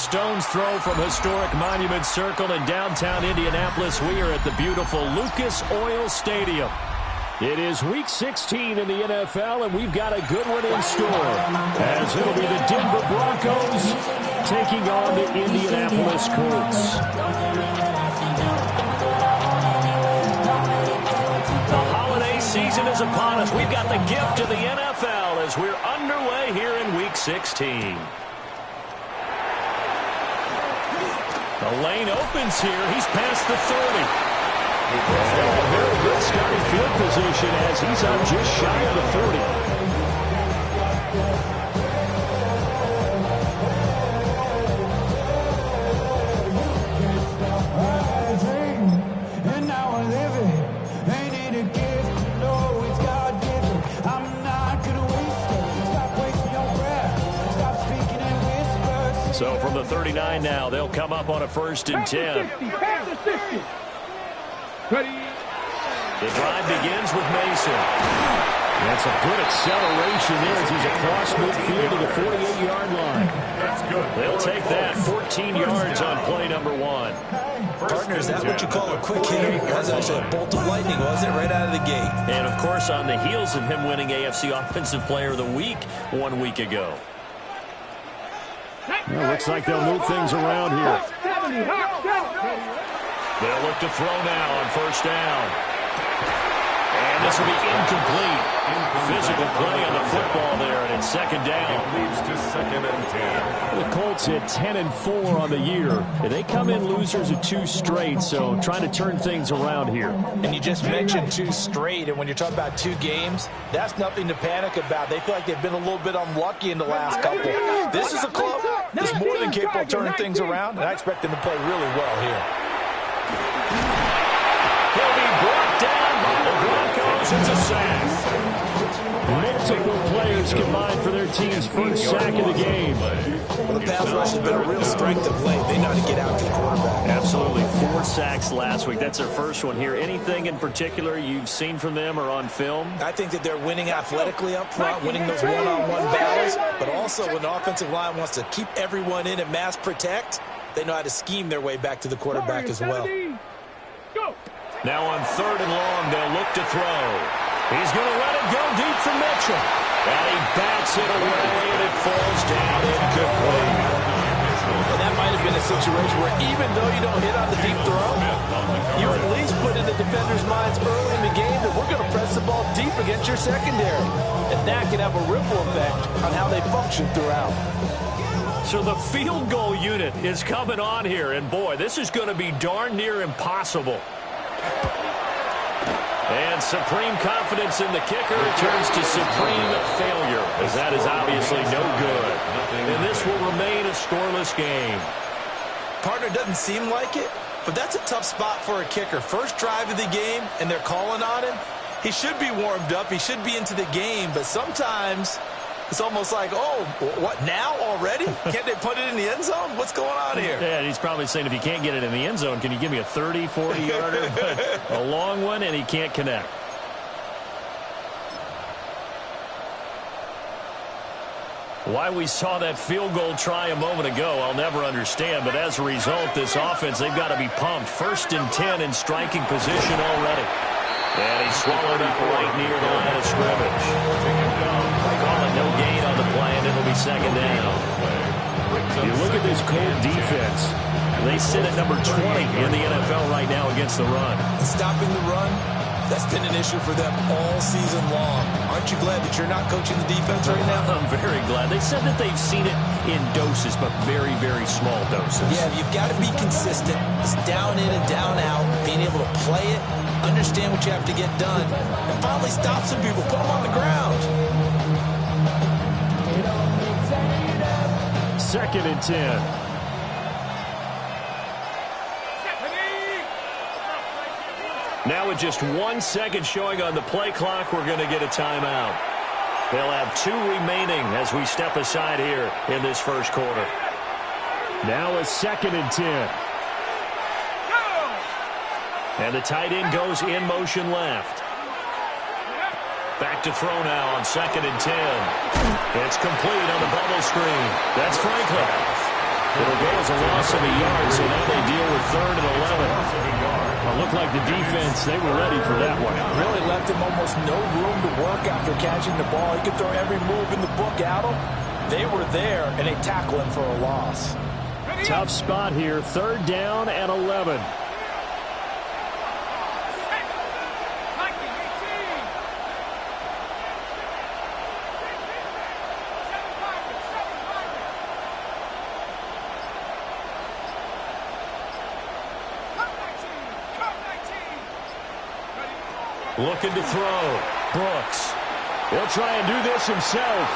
stone's throw from historic Monument Circle in downtown Indianapolis. We are at the beautiful Lucas Oil Stadium. It is Week 16 in the NFL, and we've got a good one in store, as it'll be the Denver Broncos taking on the Indianapolis Colts. The holiday season is upon us. We've got the gift of the NFL as we're underway here in Week 16. The lane opens here. He's past the 30. And a very good starting field position as he's on just shy of the 40. And now I live it. Ain't it a gift to know it's God-given? I'm not gonna waste it. Stop wasting your breath. Stop speaking in whispers. So from the 39 now, they'll come up on a 1st and 10. The drive begins with Mason. That's a good acceleration there as he's across midfield to the 48-yard line. That's good. They'll take that 14 yards on play number 1. Partner, is that what you call a quick hitter? That was actually a bolt of lightning, wasn't it? Right out of the gate. And, of course, on the heels of him winning AFC Offensive Player of the Week 1 week ago. Well, looks like they'll move things around here. They'll look to throw now on 1st down. And this will be incomplete. Physical play on the football there, and it's 2nd down. Leads to 2nd and 10. The Colts hit 10-4 on the year. They come in losers of 2 straight, so trying to turn things around here. And you just mentioned 2 straight, and when you're talking about 2 games, that's nothing to panic about. They feel like they've been a little bit unlucky in the last couple. This is a club that's more than capable of turning things around, and I expect them to play really well here. He'll be brought down by the Broncos. It's a sack. Multiple players combined for their team's first sack of the game. Well, the pass rush has been a real strength of late. They know how to get after the quarterback. Absolutely. 4 sacks last week. That's their first one here. Anything in particular you've seen from them or on film? I think that they're winning athletically up front, winning those one-on-one battles, but also when the offensive line wants to keep everyone in and mass protect, they know how to scheme their way back to the quarterback as well. Now on 3rd and long, they'll look to throw. He's going to let it go deep for Mitchell. And he bats it away, and it falls down incomplete. And that might have been a situation where even though you don't hit on the deep throw, you at least put in the defender's minds early in the game that we're going to press the ball deep against your secondary. And that can have a ripple effect on how they function throughout. So the field goal unit is coming on here, and boy, this is going to be darn near impossible. And supreme confidence in the kicker turns to supreme failure, as that is obviously no good. And this will remain a scoreless game. Partner, doesn't seem like it, but that's a tough spot for a kicker. First drive of the game, and they're calling on him. He should be warmed up. He should be into the game, but sometimes it's almost like, oh, what, now already? Can't they put it in the end zone? What's going on here? Yeah, he's probably saying, if you can't get it in the end zone, can you give me a 30, 40-yarder? A long one, and he can't connect. Why we saw that field goal try a moment ago, I'll never understand. But as a result, this offense, they've got to be pumped. 1st and 10 in striking position already. And he swallowed up right near the line of scrimmage. Call it no gain on the play, and it'll be 2nd down. You look at this Colt defense. They sit at number 20 in the NFL right now against the run. Stopping the run, that's been an issue for them all season long. Aren't you glad that you're not coaching the defense right now? I'm very glad. They said that they've seen it in doses, but very, very small doses. Yeah, you've got to be consistent. It's down in and down out, being able to play it, understand what you have to get done, and finally stop some people, put them on the ground. 2nd and 10. Now with just 1 second showing on the play clock, we're going to get a timeout. They'll have 2 remaining as we step aside here in this first quarter. Now a 2nd and 10. And the tight end goes in motion left. Back to throw now on 2nd and 10. It's complete on the bubble screen. That's Franklin. It'll go as a loss of a yard, so now they deal with 3rd and 11. Well, it looked like the defense, they were ready for that one. Really left him almost no room to work after catching the ball. He could throw every move in the book at him. They were there, and they tackle him for a loss. Tough spot here, 3rd down and 11. Looking to throw. Brooks. He'll try and do this himself.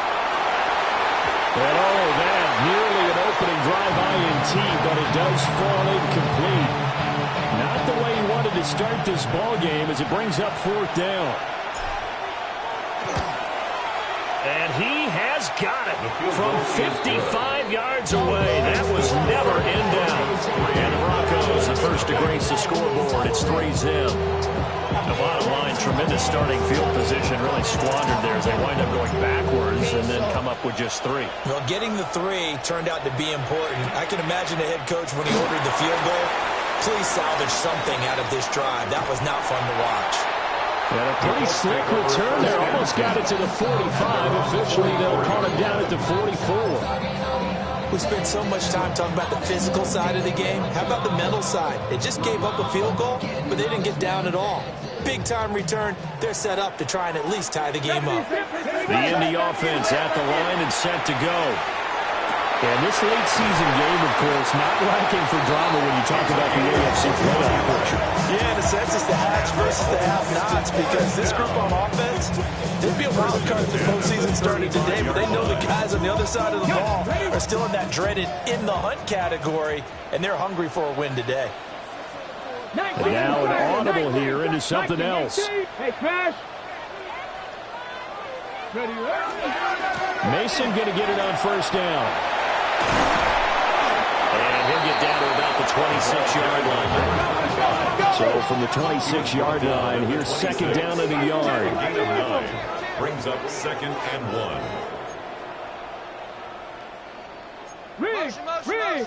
And oh, that nearly an opening drive INT, but it does fall incomplete. Not the way he wanted to start this ball game as it brings up 4th down. And he has got it from 55 yards away. That was never in doubt. And the Broncos, the first to grace the scoreboard. It's 3-zip. The bottom line, tremendous starting field position, really squandered there as they wind up going backwards and then come up with just 3. Well, getting the 3 turned out to be important. I can imagine the head coach when he ordered the field goal. Please salvage something out of this drive. That was not fun to watch. And a pretty slick return there. Almost got it to the 45. Officially, they'll call it down at the 44. We spent so much time talking about the physical side of the game. How about the mental side? They just gave up a field goal, but they didn't get down at all. Big-time return. They're set up to try and at least tie the game up. The Indy offense at the line and set to go. And this late season game, of course, not lacking for drama when you talk about the AFC playoff picture. Yeah, in a sense, it's the haves versus the have-nots because this group on offense, they'd be a wild card if the postseason started today, but they know the guys on the other side of the ball are still in that dreaded in-the-hunt category, and they're hungry for a win today. And now an audible here into something else. Mason going to get it on 1st down. And he'll get down to about the 26-yard line. So from the 26-yard line, here's 2nd down and a yard. Brings up 2nd and 1. Motion.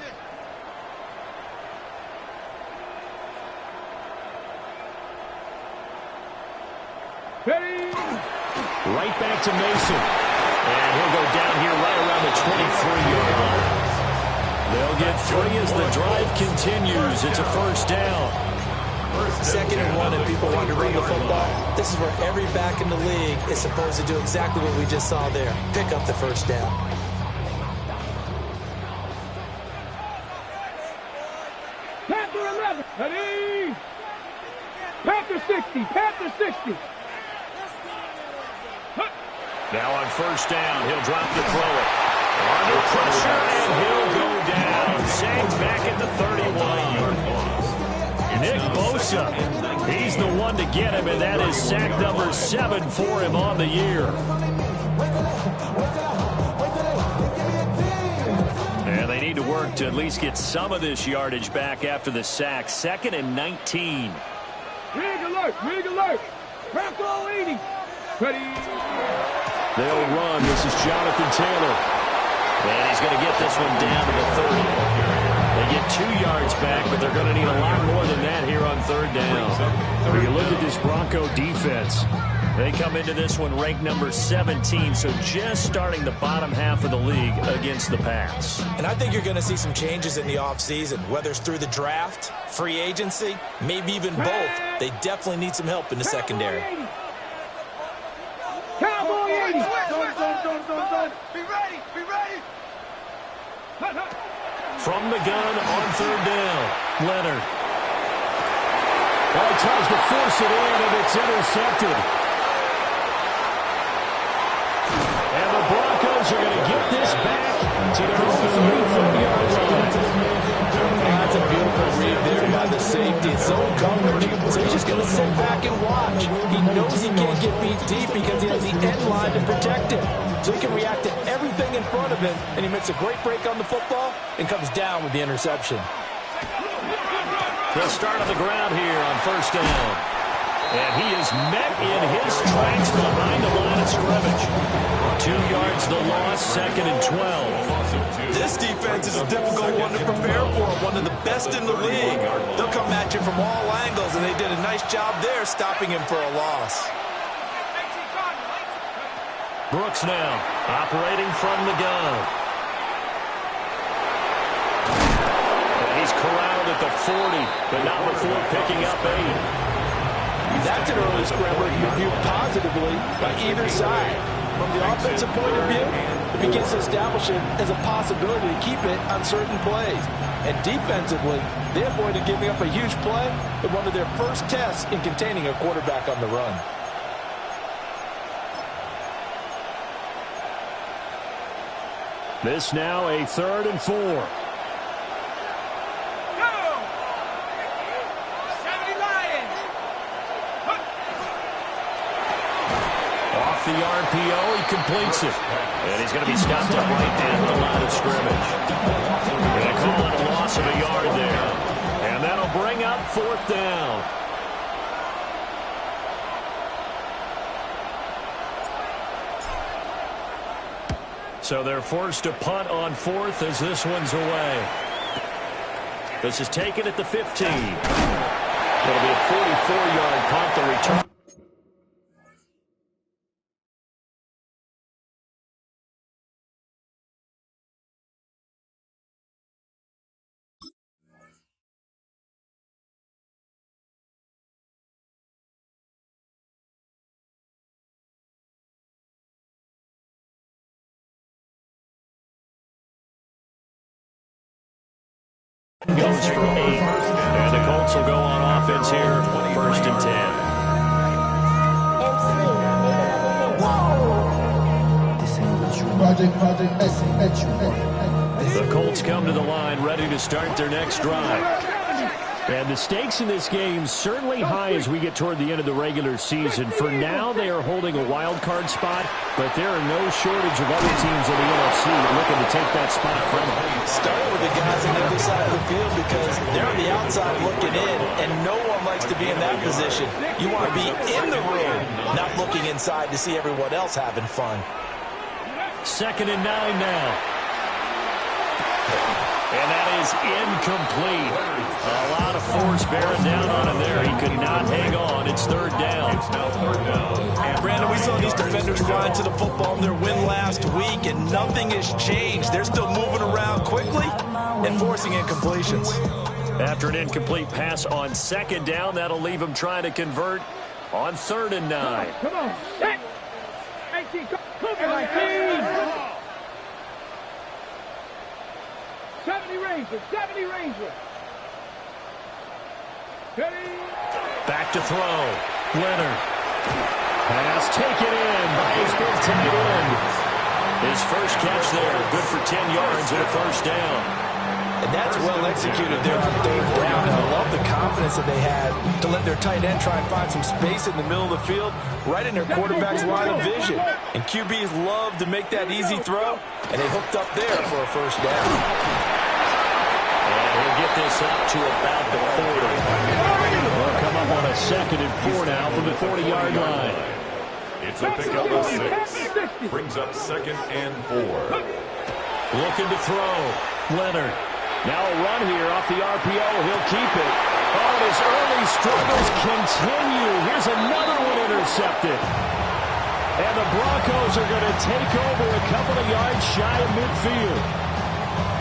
Right back to Mason. And he'll go down here right around the 23-yard line. They'll get 3 as the drive continues. It's a 1st down. 2nd and 1, and people want to run the football. This is where every back in the league is supposed to do exactly what we just saw there. Pick up the 1st down. Panther 11. Ready. Panther 60. Panther 60. Now on 1st down, he'll drop the throw it. Under pressure, and he'll go down. Sags back at the 31. Nick Bosa, he's the one to get him, and that is sack number 7 for him on the year. And they need to work to at least get some of this yardage back after the sack. 2nd and 19. Rig alert. Bronco 80. Ready. They'll run. This is Jonathan Taylor. And he's going to get this one down to the 30. They get 2 yards back, but they're going to need a lot more than that here on 3rd down. When you look at this Bronco defense, they come into this one ranked number 17, so just starting the bottom half of the league against the pass. And I think you're going to see some changes in the offseason, whether it's through the draft, free agency, maybe even both. They definitely need some help in the secondary. Cowboy 80. Done. Be ready. From the gun on 3rd down, Leonard. Well, he tries to force it in, and it's intercepted. And the Broncos are going to get this back to their own 34-yard line. That's a beautiful read there by the safety. It's zone coverage, so he's just going to sit back and watch. He knows he can't get beat deep because he has the end line to protect him. So he can react to everything in front of him, and he makes a great break on the football and comes down with the interception. They'll start on the ground here on 1st down. And he is met in his tracks behind the line of scrimmage. 2 yards the loss, 2nd and 12. This defense is a difficult one to prepare for, one of the best in the league. They'll come at you from all angles, and they did a nice job there stopping him for a loss. Brooks now operating from the gun. And he's corralled at the 40, but not before picking up 8. That's an early scrambler if you view positively by either side. From the offensive point of view, it begins to establish it as a possibility to keep it on certain plays. And defensively, they avoided giving up a huge play in one of their first tests in containing a quarterback on the run. This now a 3rd and 4. The RPO, he completes it. And he's going to be stopped up right at the line of scrimmage. Going to call it a loss of a yard there. And that'll bring up 4th down. So they're forced to punt on 4th as this one's away. This is taken at the 15. It'll be a 44-yard punt, the return. Goes for 8. And the Colts will go on offense here, 1st and 10. The Colts come to the line, ready to start their next drive. And the stakes in this game certainly high as we get toward the end of the regular season. For now, they are holding a wild card spot, but there are no shortage of other teams in the NFC looking to take that spot from them. Start with the guys on the other side of the field because they're on the outside looking in, and no one likes to be in that position. You want to be in the room, not looking inside to see everyone else having fun. 2nd and 9 now. And that is incomplete. A lot of force bearing down on him there. He could not hang on. It's 3rd down. It's now 3rd down. Brandon, we saw these defenders flying to the football in their win last week, and nothing has changed. They're still moving around quickly and forcing incompletions. After an incomplete pass on 2nd down, that'll leave him trying to convert on 3rd and 9. Come on. 18, come on, 70 Rangers, 70 Rangers. Back to throw. Leonard. Pass taken in by his big tight end. His first catch there, good for 10 yards and a 1st down. And that's well executed there on 3rd down. And I love the confidence that they had to let their tight end try and find some space in the middle of the field, right in their quarterback's line of vision. And QBs love to make that easy throw, and they hooked up there for a 1st down. And he'll get this up to about the 40. We'll come up on a 2nd and 4 now from the 40-yard line. It's a pickup of 6. Brings up 2nd and 4. Looking to throw. Leonard. Now a run here off the RPO. He'll keep it. Oh, his early struggles continue. Here's another one intercepted. And the Broncos are going to take over a couple of yards shy of midfield.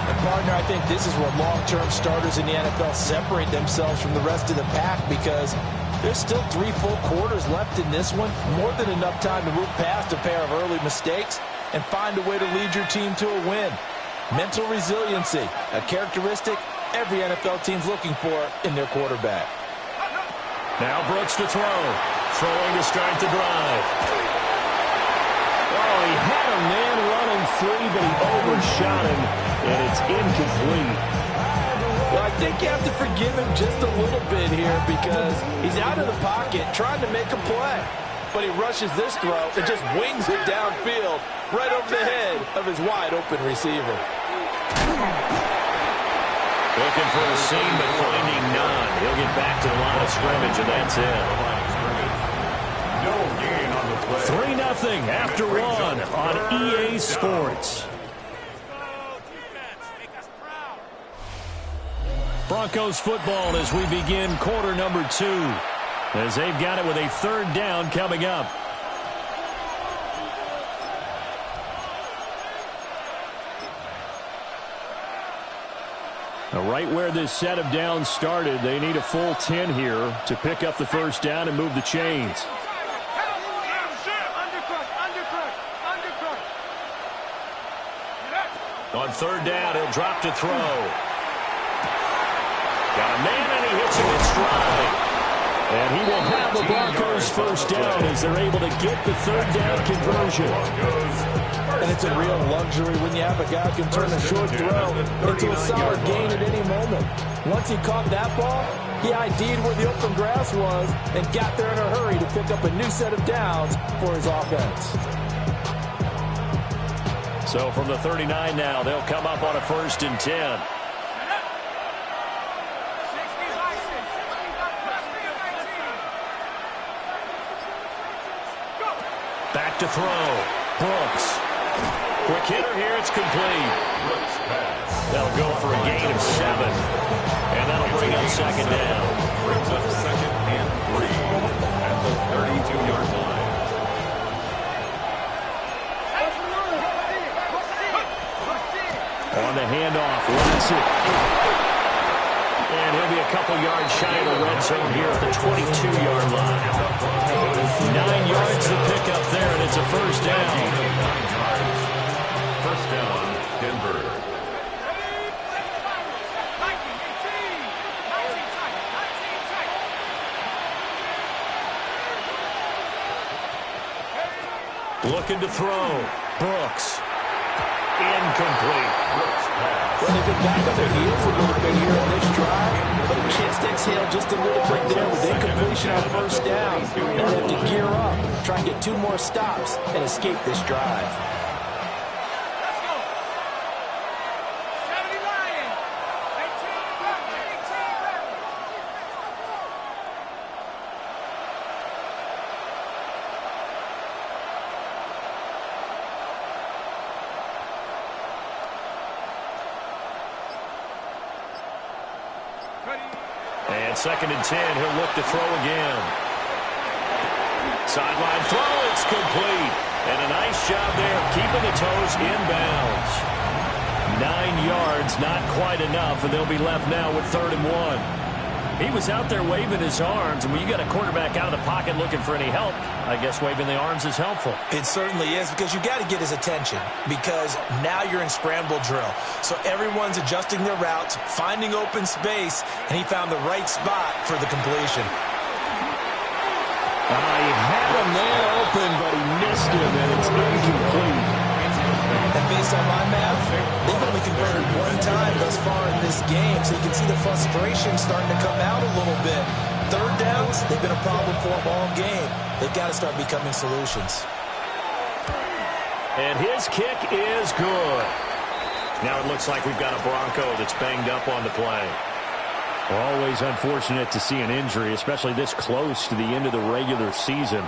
And partner, I think this is where long-term starters in the NFL separate themselves from the rest of the pack because there's still 3 full quarters left in this one. More than enough time to move past a pair of early mistakes and find a way to lead your team to a win. Mental resiliency, a characteristic every NFL team's looking for in their quarterback. Now Brooks to throw. Throwing to start the drive. Oh, he had a man running free, but he overshot him, and it's incomplete. Well, I think you have to forgive him just a little bit here because he's out of the pocket trying to make a play. But he rushes this throw and just wings it downfield right over the head of his wide-open receiver. Looking for a seam, but finding none. He'll get back to the line of scrimmage, and that's it. 3-0 after one on EA Sports. Broncos football as we begin quarter number 2, as they've got it with a 3rd down coming up. Now, right where this set of downs started, they need a full 10 here to pick up the 1st down and move the chains. On 3rd down, he'll drop to throw. Got a man, and he hits him in stride. And he will have the Broncos 1st down as they're able to get the 3rd down conversion. And it's a real luxury when you have a guy who can turn a short throw into a solid gain at any moment. Once he caught that ball, he ID'd where the open grass was and got there in a hurry to pick up a new set of downs for his offense. So from the 39 now, they'll come up on a 1st and 10. Back to throw. Brooks. Quick hitter here. It's complete. That'll go for a gain of 7. And that'll bring up 2nd down. Brings up 2nd and 3 at the 32-yard line. On the handoff. Watson. And he'll be a couple yards shy of the red zone here at the 22-yard line. 9 yards to pick up there, and it's a 1st down. 1st down, Denver. Looking to throw. Brooks. Incomplete. Well, they've been back on their heels a little bit here on this drive, but a chance to exhale just a little bit there with incompletion on 1st down. Now they have to gear up, try and get 2 more stops, and escape this drive. And 2nd and 10, he'll look to throw again. Sideline throw, it's complete. And a nice job there of keeping the toes inbounds. 9 yards, not quite enough, and they'll be left now with 3rd and 1. He was out there waving his arms, and when you got a quarterback out of the pocket looking for any help, I guess waving the arms is helpful. It certainly is, because you got to get his attention, because now you're in scramble drill. So everyone's adjusting their routes, finding open space, and he found the right spot for the completion. He had a man open, but he missed him, and it's incomplete. And based on my math, they've only converted 1 time thus far in this game, so you can see the frustration starting to come out a little bit. 3rd downs, they've been a problem for them all game. They've got to start becoming solutions. And his kick is good. Now it looks like we've got a Bronco that's banged up on the play. Always unfortunate to see an injury, especially this close to the end of the regular season.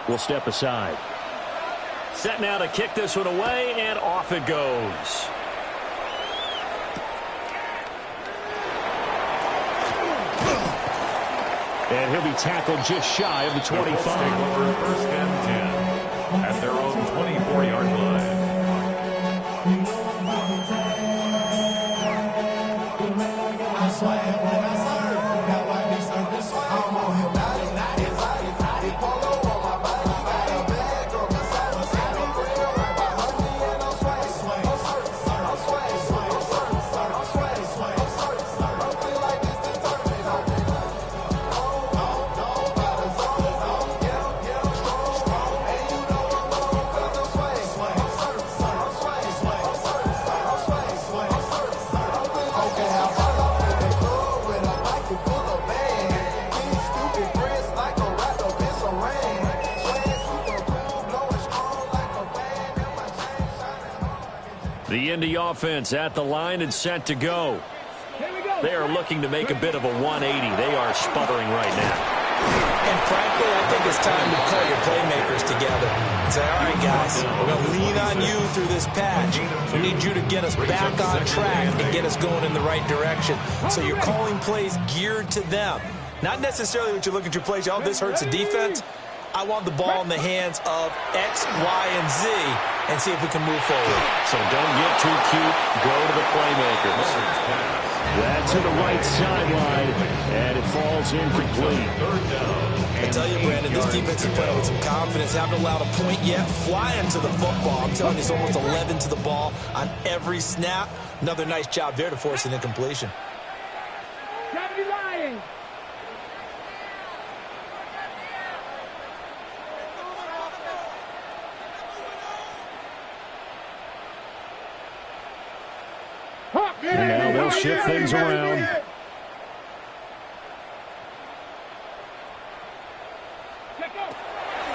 We'll step aside. Set now to kick this one away, and off it goes. And he'll be tackled just shy of the 25. Take over 1st and 10 at their own 24-yard line. The Indy offense at the line and set to go. They are looking to make a bit of a 180. They are sputtering right now. And frankly, I think it's time to call your playmakers together and say, all right, guys, we're going to lean on you through this patch. We need you to get us back on track and get us going in the right direction. So you're calling plays geared to them. Not necessarily what you look at your plays, oh, this hurts the defense. I want the ball in the hands of X, Y, and Z and see if we can move forward. So don't get too cute. Go to the playmakers. That's to the right sideline, and it falls incomplete. I tell you, Brandon, this defense is playing with some confidence. Haven't allowed a point yet. Flying to the football. I'm telling you, it's almost 11 to the ball on every snap. Another nice job there to force an incompletion. Gotta be lying. And now they'll shift things around.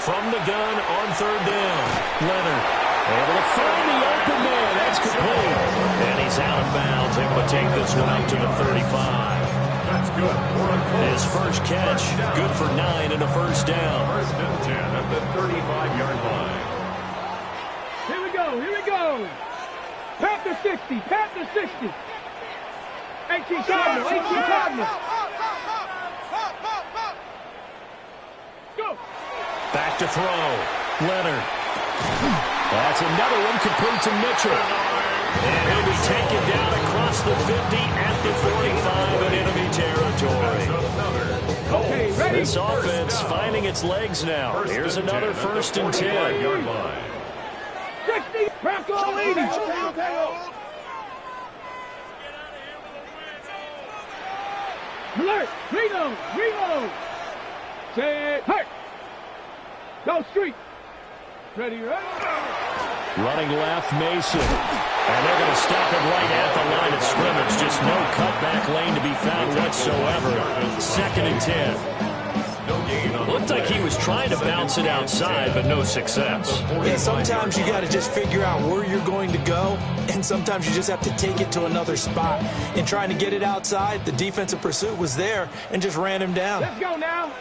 From the gun on third down. Leonard able to find the open man. That's complete. And he's out of bounds. Able to take this one out to the 35. That's good. His first catch, good for 9 and a first down. First and 10 at the 35-yard line. Here we go. Here we go. Past the 60. Past the 60. 18 Cardinal. 18 Cardinal. Go. Back to throw. Leonard. That's another one complete to Mitchell. And he'll be taken down across the 50 at the 45 in enemy territory. Okay, ready. This offense finding its legs now. Here's another first and 10. 45-yard line. 60. Bronco leading. Alert. Reload. Reload. Say hurt. Go street. Ready, ready. Running left, Mason. And they're going to stop him right at the line of scrimmage. Just no cutback lane to be found whatsoever. Second and 10. Looked like he was trying to bounce it outside, but no success. Yeah, sometimes you got to just figure out where you're going to go, and sometimes you just have to take it to another spot. In trying to get it outside, the defensive pursuit was there and just ran him down. Let's go now.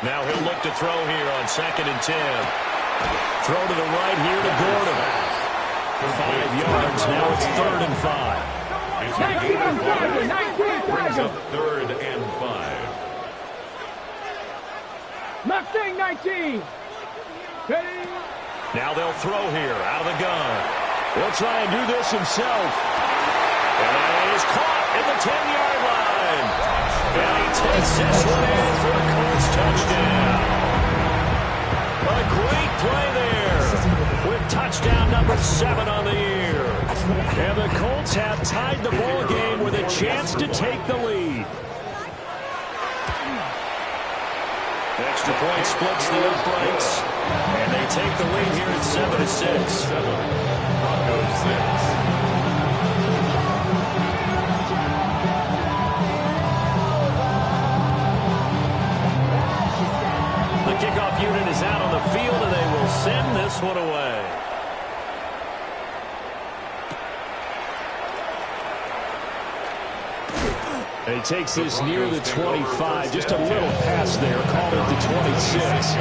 Now he'll look to throw here on second and 10. Throw to the right here to Gordon. 5 yards. Now it's third and 5. Brings up third and 5. Mustang 19. Ready. Now they'll throw here out of the gun. He'll try and do this himself. And he's caught at the 10-yard line. And he takes this one in for a Colts touchdown. A great play there with touchdown number 7 on the year. And the Colts have tied the ball game with a chance to take the lead. Extra point splits the uprights. And they take the lead here at 7-6. Broncos 6. The kickoff unit is out on the field, and they will send this one away. He takes this near the 25. Just a little pass there. Called it the 26.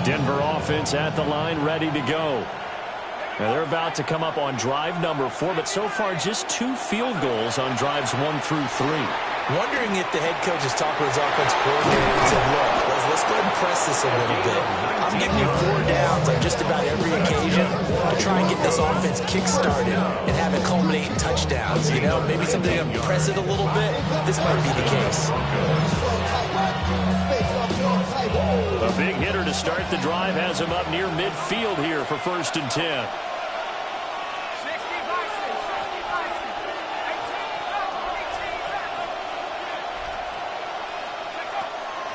Denver offense at the line, ready to go. Now they're about to come up on drive number 4, but so far just 2 field goals on drives 1 through 3. Wondering if the head coach has talked with his offensive coordinator and said, look, let's go ahead and press this a little bit. I'm giving you 4 downs on just about every occasion to try and get this offense kick-started and have it culminate in touchdowns. You know, maybe something to press it a little bit. This might be the case. A big hitter to start the drive has him up near midfield here for first and 10.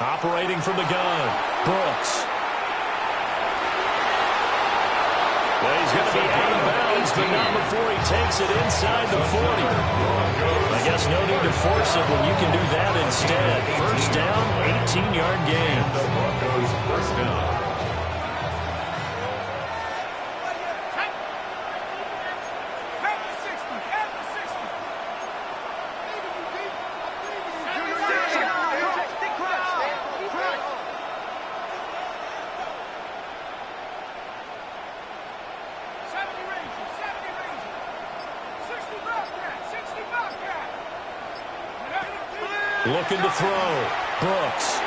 Operating from the gun, Brooks. Well, he's going to be out of bounds runs, but not before he takes it inside the 40. I guess no need to force it when you can do that instead. First down, 18-yard gain. The Broncos first down. Looking to throw. Brooks.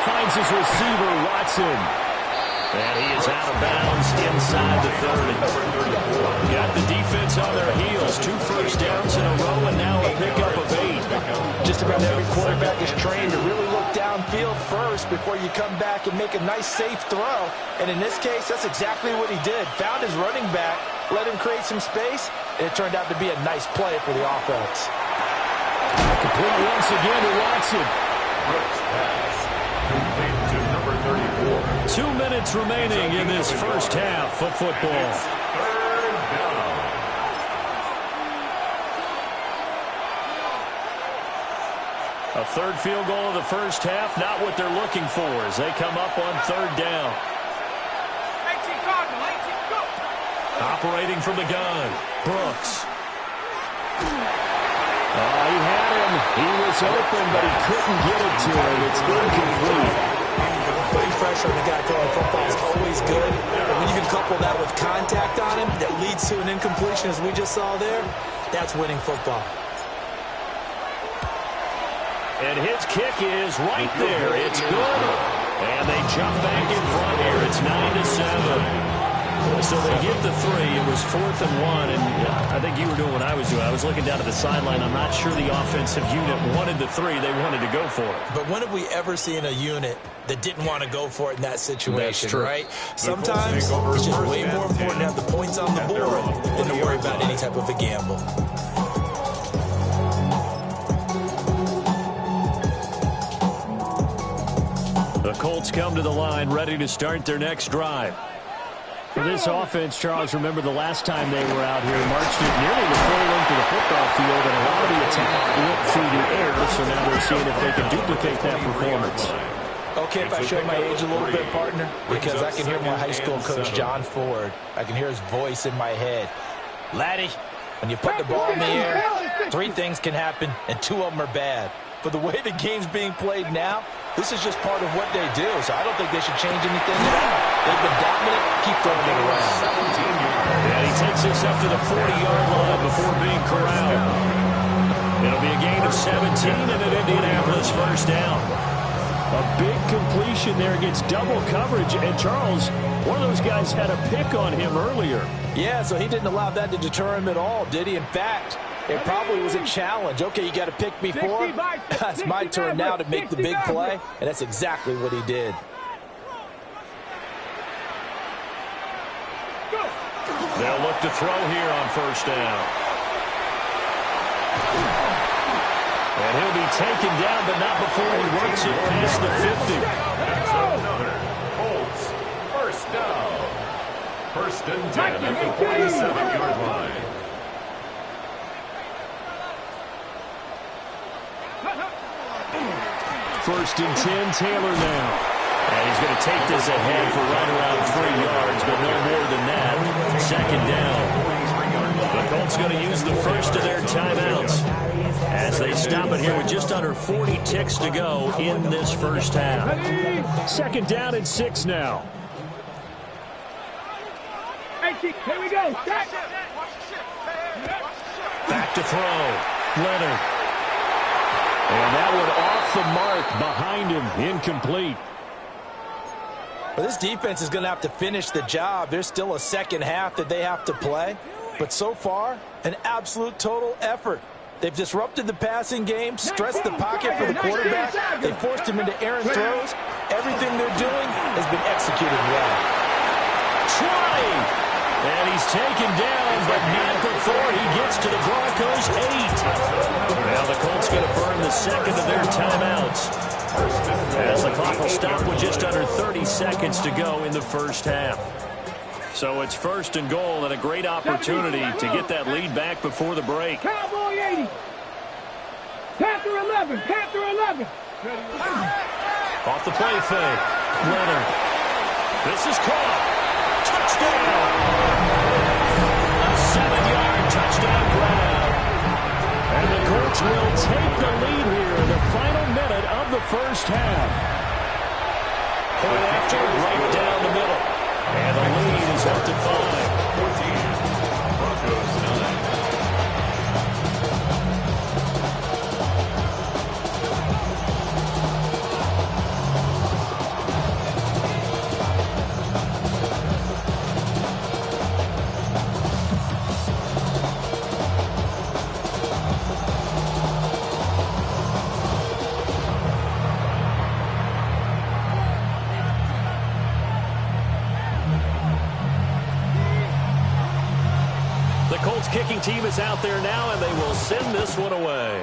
Finds his receiver, Watson. And he is out of bounds inside the 30. Got the defense on their heels. 2 first downs in a row and now a pickup of 8. Just about every quarterback is trained to really look downfield first before you come back and make a nice, safe throw. And in this case, that's exactly what he did. Found his running back, let him create some space, and it turned out to be a nice play for the offense. Complete once again to Watson. Brooks pass. Complete to number 34. 2 minutes remaining in this first half of football. Third down. A third field goal of the first half, not what they're looking for as they come up on third down. 18 Cardinal, 18, go! Operating from the gun, Brooks. He had him. He was open, but he couldn't get it to him. It's incomplete. Putting pressure on the guy throwing football is always good. But when you can couple that with contact on him that leads to an incompletion, as we just saw there, that's winning football. And his kick is right there. It's good. And they jump back in front here. It's 9-7. So they get the 3. It was 4th and 1. And I think you were doing what I was doing. I was looking down at the sideline. I'm not sure the offensive unit wanted the 3. They wanted to go for it. But when have we ever seen a unit that didn't want to go for it in that situation, right? Sometimes it's just way more important to have the points on the board than to worry about any type of a gamble. The Colts come to the line ready to start their next drive. For this offense, Charles, remember the last time they were out here, marched it nearly the full length of the football field, and a lot of the attack went through the air, so now they're seeing if they can duplicate that performance. Okay, if I show my age a little bit, partner, because I can hear my high school coach, John Ford. I can hear his voice in my head. Laddie, when you put the ball in the air, 3 things can happen, and 2 of them are bad. But the way the game's being played now, this is just part of what they do, so I don't think they should change anything at all. They've been dominant. Keep throwing it around. And he takes this up to the 40-yard line before being corralled. It'll be a gain of 17 and an Indianapolis first down. A big completion there against double coverage, and Charles, one of those guys had a pick on him earlier. Yeah, so he didn't allow that to deter him at all, did he? In fact, it probably was a challenge. Okay, you got to pick me for him. It's my turn now to make the big play, and that's exactly what he did. They'll look to throw here on first down. And he'll be taken down, but not before he works it past the 50. That's another Colts first down. First and 10 at the 47-yard line. First and 10, Taylor now. And he's going to take this ahead for right around 3 yards, but no more than that. Second down. The Colts going to use the first of their timeouts as they stop it here with just under 40 ticks to go in this first half. Second down and 6 now. Here we go. Back to throw. Leonard. And that one off the mark behind him. Incomplete. Well, this defense is going to have to finish the job. There's still a second half that they have to play. But so far, an absolute total effort. They've disrupted the passing game, stressed the pocket for the quarterback. They forced him into errant throws. Everything they're doing has been executed well. Trying. And he's taken down, but not before he gets to the Broncos' 8. Now the Colts going to burn the second of their timeouts, as the clock will stop with just under 30 seconds to go in the first half. So it's first and goal and a great opportunity to get that lead back before the break. Cowboy 80. Panther 11. Panther 11. Off the play fake. Leonard. This is caught. Touchdown. A 7-yard touchdown grab. And the Colts will take the lead here in the final minute of the first half. Point after, right down the middle. And the lead is up to 5. 14. Broncos 9. The Colts kicking team is out there now, and they will send this one away.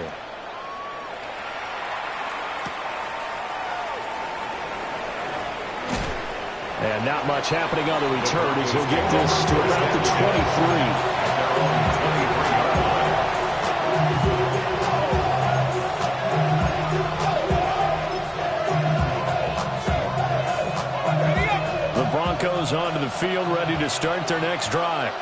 And not much happening on the return as he'll get this to about the 23. The Broncos onto the field, ready to start their next drive.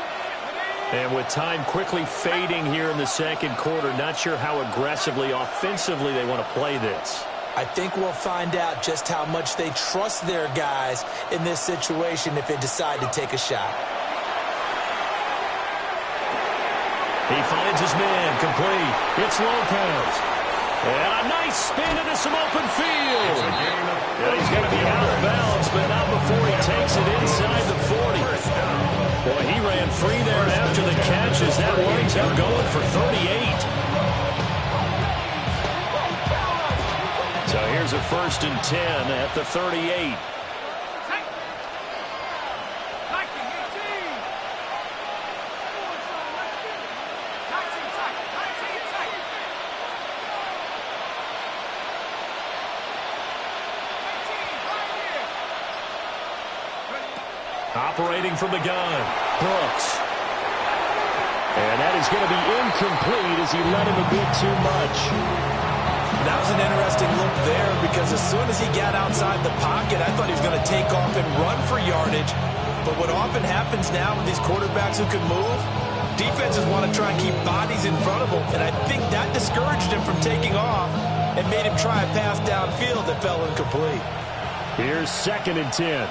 And with time quickly fading here in the second quarter, not sure how aggressively, offensively they want to play this. I think we'll find out just how much they trust their guys in this situation if they decide to take a shot. He finds his man, complete. It's Lopez. And a nice spin into some open field. Yeah, he's going to be out of bounds, but not before he takes it inside the 40. Boy, he ran free there after the catch as that winds up going for 38. So here's a 1st and 10 at the 38. Operating from the gun, Brooks. And that is going to be incomplete as he let him a bit too much. That was an interesting look there because as soon as he got outside the pocket, I thought he was going to take off and run for yardage. But what often happens now with these quarterbacks who can move, defenses want to try and keep bodies in front of them. And I think that discouraged him from taking off and made him try a pass downfield that fell incomplete. Here's 2nd and 10.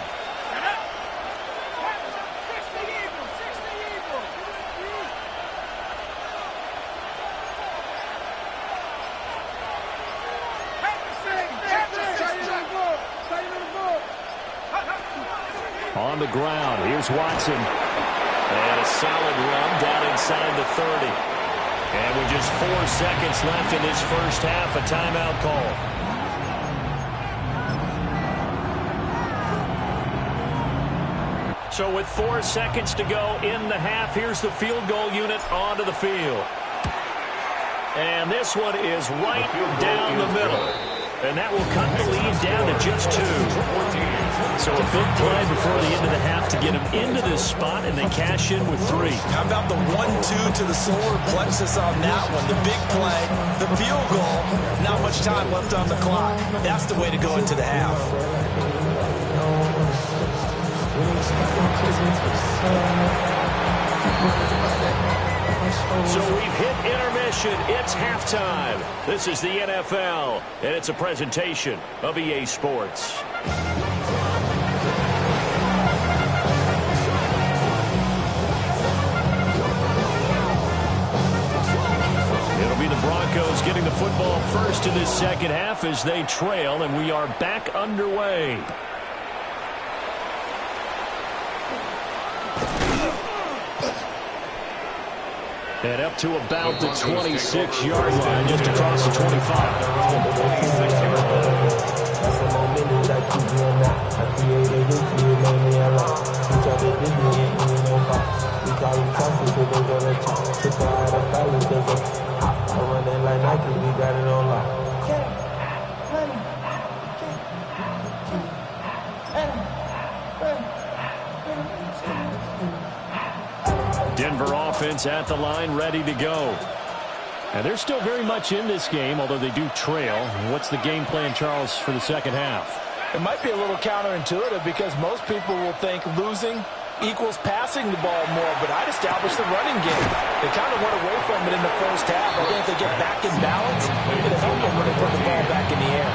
On the ground, here's Watson. And a solid run down inside the 30. And with just 4 seconds left in this first half, a timeout call. So with 4 seconds to go in the half, here's the field goal unit onto the field. And this one is right down the middle. And that will cut the lead down to just 2. So a big play before the end of the half to get them into this spot, and they cash in with 3. How about the 1-2 to the solar plexus on that one? The big play, the field goal, not much time left on the clock. That's the way to go into the half. So we've hit intermission. It's halftime. This is the NFL, and it's a presentation of EA Sports. It'll be the Broncos getting the football first in this second half as they trail, and we are back underway. And up to about the 26-yard line, just across the 25. Denver offense at the line, ready to go. And they're still very much in this game, although they do trail. What's the game plan, Charles, for the second half? It might be a little counterintuitive because most people will think losing equals passing the ball more, but I'd establish the running game. They kind of went away from it in the first half. I think if they get back in balance, it'll help them when they put the ball back in the air.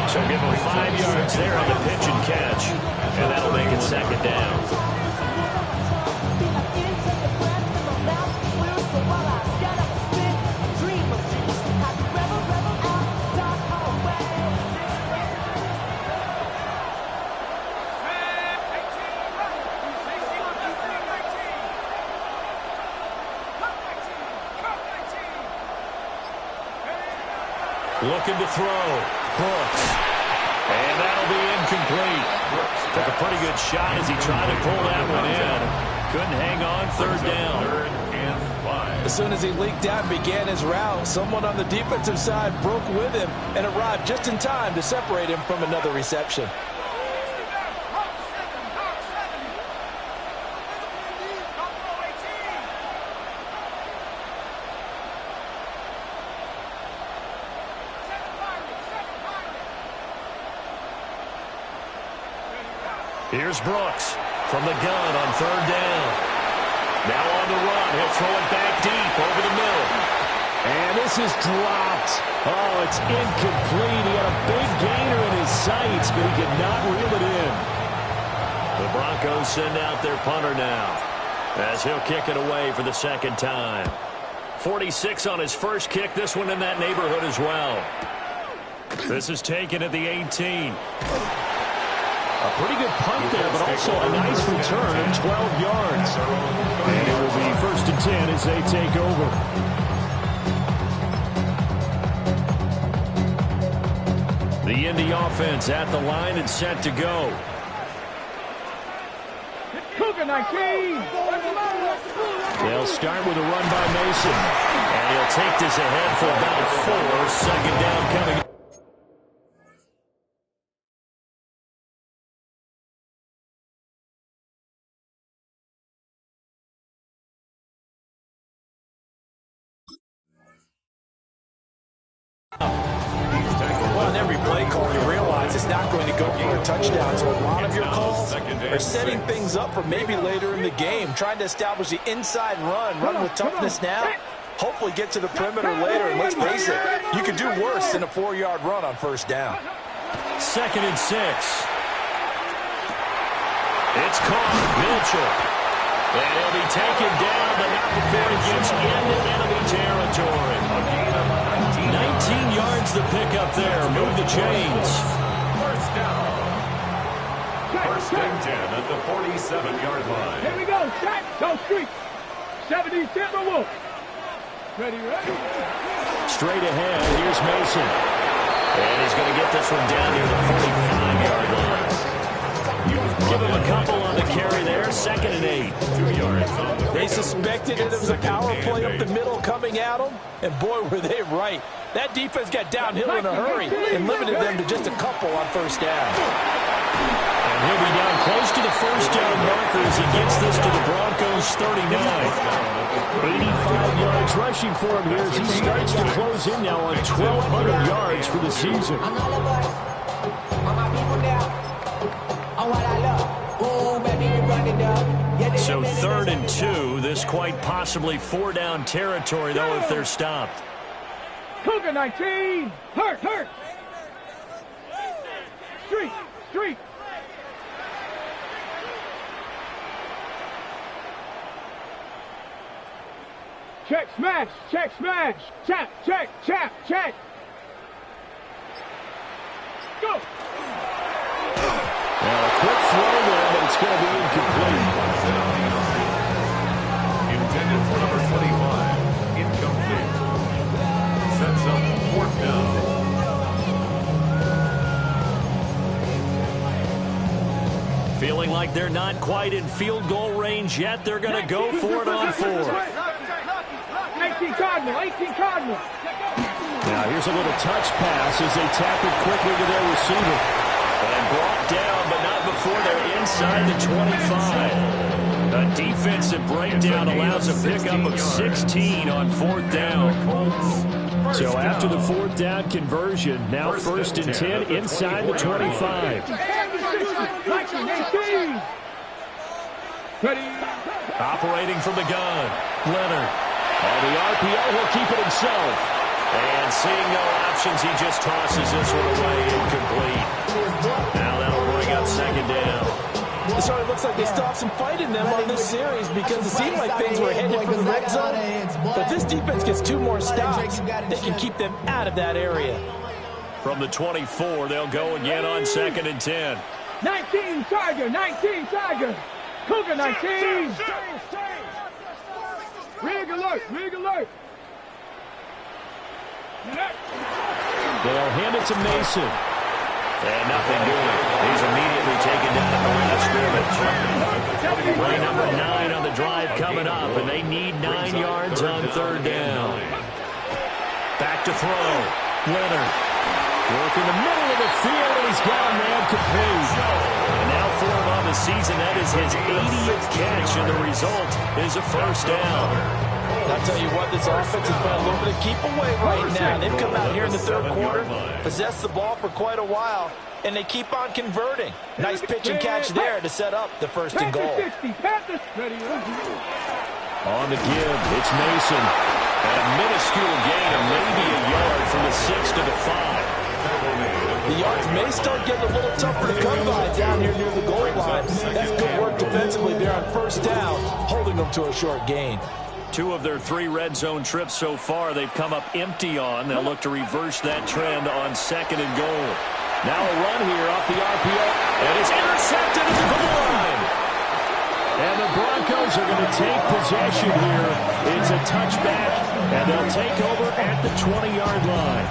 So give them 5 yards there on the pitch and catch, and that'll make it second down. Looking to throw. Brooks. And that'll be incomplete. Took a pretty good shot as he tried to pull that one in. Couldn't hang on, third down. As soon as he leaked out and began his route, someone on the defensive side broke with him and arrived just in time to separate him from another reception. Here's Brooks from the gun on third down. Now on the run. He'll throw it back deep over the middle. And this is dropped. Oh, it's incomplete. He had a big gainer in his sights, but he did not reel it in. The Broncos send out their punter now as he'll kick it away for the second time. 46 on his first kick. This one in that neighborhood as well. This is taken at the 18. A pretty good punt there, but also a nice return of 12 yards. And it will be 1st and 10 as they take over. The Indy offense at the line and set to go. Cougar 19. They'll start with a run by Mason. And he'll take this ahead for about 4. Second down coming. Well, in every play call, you realize it's not going to go for a touchdown. So a lot of your calls are setting things up for maybe later in the game, trying to establish the inside run with toughness now. Hopefully get to the perimeter later. And let's face it, you can do worse than a 4-yard run on first down. 2nd and 6. It's caught. Mitchell. And he'll be taken down, but not before he gets into enemy territory. 19 yards the pickup there. Move the chains. First down. 1st and 10 at the 47-yard line. Here we go. Shot. Go street. 70 Timberwolves. Ready. Straight ahead. Here's Mason. And he's going to get this one down near the 45-yard line. Give him a couple on the carry there. 2nd and 8. 2 yards on the They suspected it was a power play up the middle coming at them, and boy, were they right. That defense got downhill in a hurry and limited them to just a couple on first down. And he'll be down close to the first down marker as he gets this to the Broncos 39. 85 yards rushing for him here as he starts to close in now on 1,200 yards for the season. So 3rd and 2. This quite possibly 4-down territory, though, if they're stopped. Cougar 19. Hurt. Street. Check, smash. Check. Go. Now a quick throw there, but it's going to be incomplete. Intended for number 25. Incomplete. Sets up 4th down. Feeling like they're not quite in field goal range yet. They're going to go for it on 4th. 18 Cardinal. Now here's a little touch pass as they tap it quickly to their receiver. And brought down, but not before they're inside the 25. A defensive breakdown allows a pickup of 16 on 4th down. So after the 4th down conversion, now 1st and 10 inside the 25. Operating from the gun, Leonard. On the RPO, he'll keep it himself. And seeing no options, he just tosses this one away, incomplete. Now that'll bring up 2nd down. It sort of looks like they stopped some fight in them on this series because it seemed like things were headed for the red zone. But this defense gets 2 more stops. They can keep them out of that area. From the 24, they'll go again on 2nd and 10. 19 Tiger, 19 Tiger. Cougar 19. Rig alert, rig alert. They'll hand it to Mason. And nothing doing. He's immediately taken down at the line of scrimmage. Play number 9 on the drive coming up, and they need 9 yards on 3rd down. Back to throw. Leonard. Work in the middle of the field, and he's got a man complete. And now for him on the season, that is his 80th catch, and the result is a 1st down. I'll tell you what, this offense has been a little bit of keep away right now. They've come out here in the 3rd quarter, possessed the ball for quite a while, and they keep on converting. Nice pitch and catch there to set up the 1st and goal. On the give, it's Mason. And a minuscule gain of maybe a yard from the 6 to the 5. The yards may start getting a little tougher to come by down here near the goal line. That's good work defensively there on 1st down, holding them to a short gain. 2 of their 3 red zone trips so far they've come up empty on. They'll look to reverse that trend on 2nd and goal. Now a run here off the RPO, and it's intercepted at the goal line. And the Broncos are going to take possession here. It's a touchback, and they'll take over at the 20-yard line.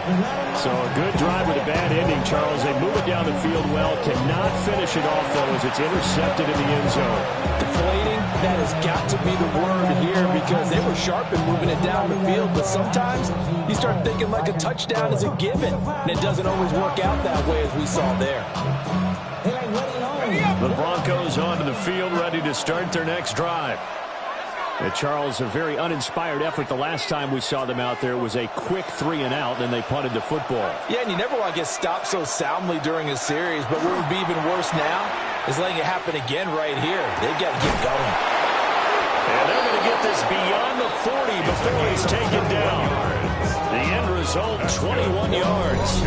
So a good drive with a bad ending, Charles. They move it down the field well, cannot finish it off, though, as it's intercepted in the end zone. Deflating, that has got to be the word here because they were sharp in moving it down the field, but sometimes you start thinking like a touchdown is a given, and it doesn't always work out that way as we saw there. The Broncos onto the field, ready to start their next drive. Charles, a very uninspired effort the last time we saw them out there was a quick 3 and out, and they punted the football. Yeah, and you never want to get stopped so soundly during a series, but what would be even worse now is letting it happen again right here. They've got to get going. And they're going to get this beyond the 40 before he's taken down. The end result, 21 yards.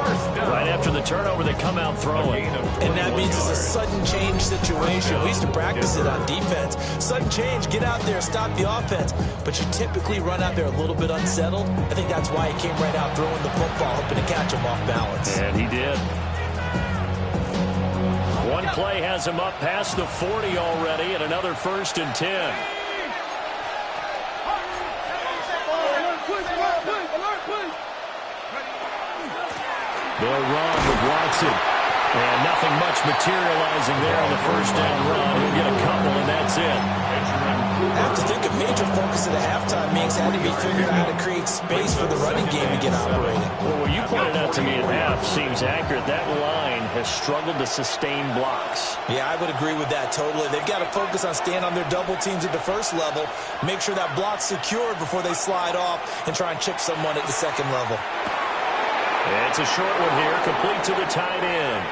Right after the turnover, they come out throwing. And that means it's a sudden change situation. We used to practice it on defense. Sudden change, get out there, stop the offense. But you typically run out there a little bit unsettled. I think that's why he came right out throwing the football, hoping to catch him off balance. And he did. One play has him up past the 40 already, and another 1st and 10. They'll run with Watson. And nothing much materializing there on the 1st down run. He'll get a couple, and that's it. I have to think a major focus at the halftime means had to be figuring out how to create space for the running game to get operating. Well, what you pointed out to me at half seems accurate. That line has struggled to sustain blocks. Yeah, I would agree with that totally. They've got to focus on staying on their double teams at the 1st level, make sure that block's secured before they slide off and try and chip someone at the 2nd level. It's a short one here, complete to the tight end.